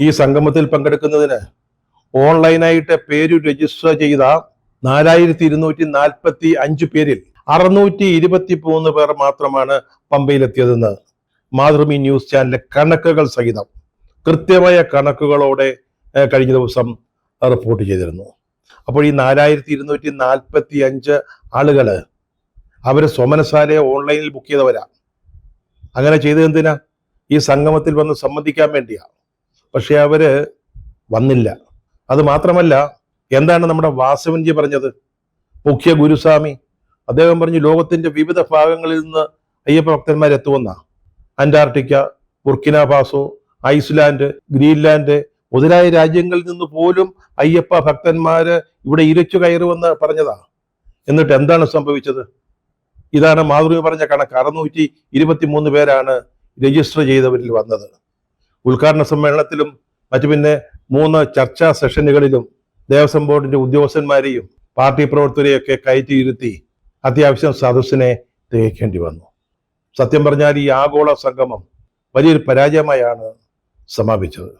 ഈ സംഗമത്തിൽ പങ്കെടുക്കുന്നതിന് ഓൺലൈനായിട്ട് പേര് രജിസ്റ്റർ ചെയ്ത 4245 പേരിൽ 623 പേർ മാത്രമാണ് പമ്പയിലെത്തിയതെന്ന് മാതൃഭൂമി ന്യൂസ് ചാനലിലെ കണക്കുകൾ സഹിതം കൃത്യമായ കണക്കുകളോടെ കഴിഞ്ഞ ദിവസം റിപ്പോർട്ട് ചെയ്തിരുന്നു. അപ്പോൾ ഈ 4245 ആളുകള് അവര് സോമനസാലയെ ഓൺലൈനിൽ ബുക്ക് ചെയ്തവരാ. അങ്ങനെ ചെയ്തത് എന്തിനാ? ഈ സംഗമത്തിൽ വന്ന് സംബന്ധിക്കാൻ വേണ്ടിയാ. പക്ഷെ അവര് വന്നില്ല. അത് മാത്രമല്ല, എന്താണ് നമ്മുടെ വാസവൻജി പറഞ്ഞത്? മുഖ്യ ഗുരുസ്വാമി അദ്ദേഹം പറഞ്ഞു, ലോകത്തിന്റെ വിവിധ ഭാഗങ്ങളിൽ നിന്ന് അയ്യപ്പ ഭക്തന്മാരെത്തുമെന്ന Antarctica, Burkina Faso, Iceland, Greenland മുതലായ രാജ്യങ്ങളിൽ നിന്ന് പോലും അയ്യപ്പ ഭക്തന്മാര് ഇവിടെ ഇരച്ചു കയറുമെന്ന് പറഞ്ഞതാ. എന്നിട്ട് എന്താണ് സംഭവിച്ചത്? ഇതാണ് മാതൃഭൂമി പറഞ്ഞ കണക്ക്. 623 പേരാണ് രജിസ്റ്റർ ചെയ്തവരിൽ വന്നത്. ഉദ്ഘാടന സമ്മേളനത്തിലും മറ്റു പിന്നെ 3 ചർച്ചാ സെഷനുകളിലും ദേവസ്വം ബോർഡിന്റെ ഉദ്യോഗസ്ഥന്മാരെയും പാർട്ടി പ്രവർത്തകരെയൊക്കെ കയറ്റിയിരുത്തി അത്യാവശ്യം സദസ്സിനെ തികയ്ക്കേണ്ടി വന്നു. സത്യം പറഞ്ഞാൽ ഈ ആഗോള സംഗമം വലിയൊരു പരാജയമായാണ് സമാപിച്ചത്.